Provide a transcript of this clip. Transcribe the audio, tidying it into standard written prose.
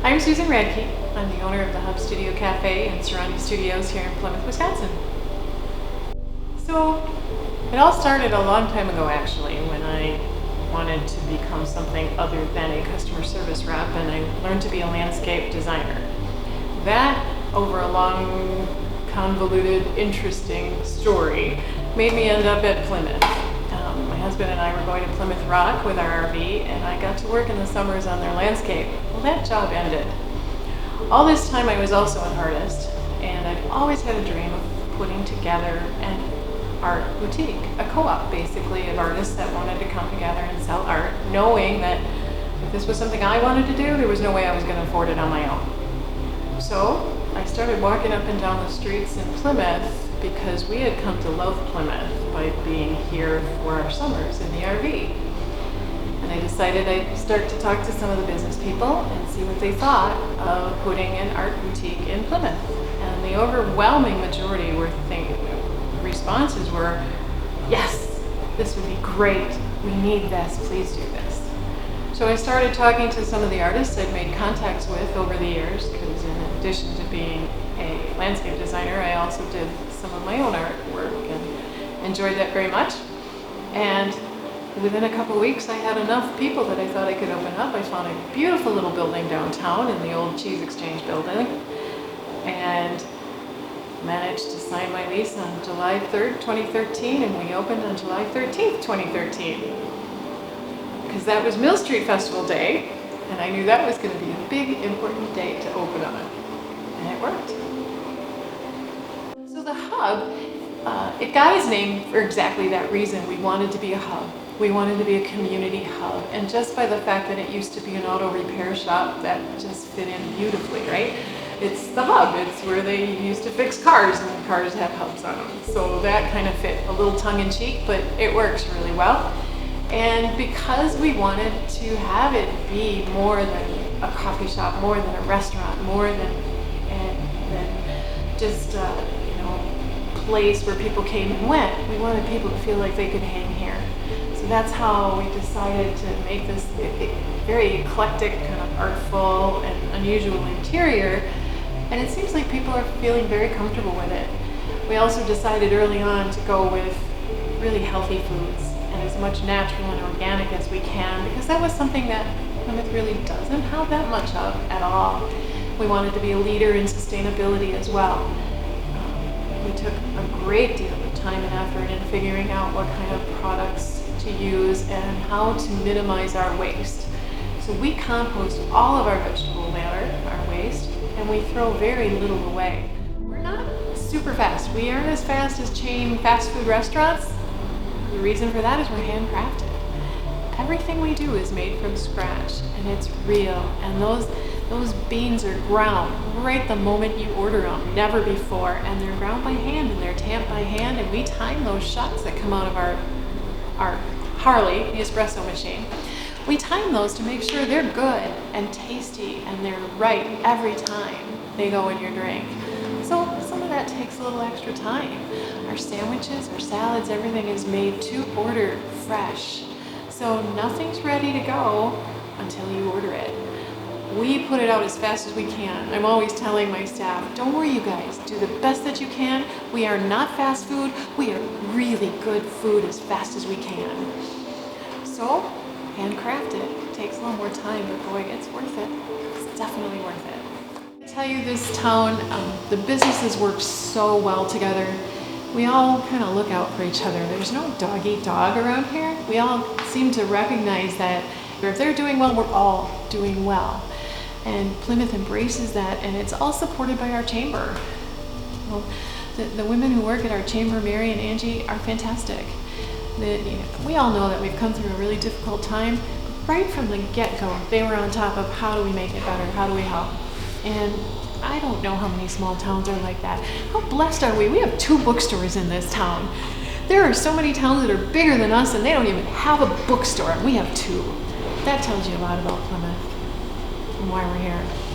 I'm Susan Radke. I'm the owner of the Hub Studio Café and surrounding studios here in Plymouth, Wisconsin. So, it all started a long time ago actually, when I wanted to become something other than a customer service rep, and I learned to be a landscape designer. That, over a long, convoluted, interesting story, made me end up at Plymouth. My husband and I were going to Plymouth Rock with our RV, and I got to work in the summers on their landscape. Well, that job ended. All this time I was also an artist, and I've always had a dream of putting together an art boutique, a co-op basically of artists that wanted to come together and sell art, knowing that if this was something I wanted to do, there was no way I was going to afford it on my own. So I started walking up and down the streets in Plymouth because we had come to love Plymouth by being here for our summers in the RV. And I decided I'd start to talk to some of the business people and see what they thought of putting an art boutique in Plymouth. And the overwhelming majority responses were, yes, this would be great, we need this, please do this. So I started talking to some of the artists I'd made contacts with over the years, because in addition to being a landscape designer, I also did some of my own artwork and enjoyed that very much. And within a couple of weeks, I had enough people that I thought I could open up. I found a beautiful little building downtown in the old Cheese Exchange building, and managed to sign my lease on July 3rd, 2013, and we opened on July 13th, 2013. Because that was Mill Street Festival Day, and I knew that was going to be a big, important day to open on. And it worked. So the Hub, it got its name for exactly that reason. We wanted to be a hub. We wanted to be a community hub. And just by the fact that it used to be an auto repair shop, that just fit in beautifully, right? It's the hub. It's where they used to fix cars, and cars have hubs on them. So that kind of fit, a little tongue-in-cheek, but it works really well. And because we wanted to have it be more than a coffee shop, more than a restaurant, more than just place where people came and went, we wanted people to feel like they could hang here. So that's how we decided to make this very eclectic, kind of artful and unusual interior. And it seems like people are feeling very comfortable with it. We also decided early on to go with really healthy foods and as much natural and organic as we can, because that was something that Plymouth really doesn't have that much of at all. We wanted to be a leader in sustainability as well. We took a great deal of time and effort in figuring out what kind of products to use and how to minimize our waste. So we compost all of our vegetable matter, our waste, and we throw very little away. We're not super fast. We aren't as fast as chain fast food restaurants. The reason for that is we're handcrafted. Everything we do is made from scratch, and it's real. And those beans are ground right the moment you order them, never before. And they're ground by hand, and they're tamped by hand, and we time those shots that come out of our Harley, the espresso machine. We time those to make sure they're good and tasty and they're right every time they go in your drink. So some of that takes a little extra time. Our sandwiches, our salads, everything is made to order fresh. So nothing's ready to go until you order it. We put it out as fast as we can. I'm always telling my staff, don't worry you guys, do the best that you can. We are not fast food, we are really good food as fast as we can. So, handcrafted. It takes a little more time, but boy, it's worth it. It's definitely worth it. I tell you, this town, the businesses work so well together. We all kind of look out for each other. There's no dog eat dog around here. We all seem to recognize that if they're doing well, we're all doing well. And Plymouth embraces that, and it's all supported by our chamber. Well, the women who work at our chamber, Mary and Angie, are fantastic. We all know that we've come through a really difficult time. Right from the get-go, they were on top of how do we make it better, how do we help. And I don't know how many small towns are like that. How blessed are we? We have 2 bookstores in this town. there are so many towns that are bigger than us and they don't even have a bookstore, and we have two. That tells you a lot about Plymouth and why we're here.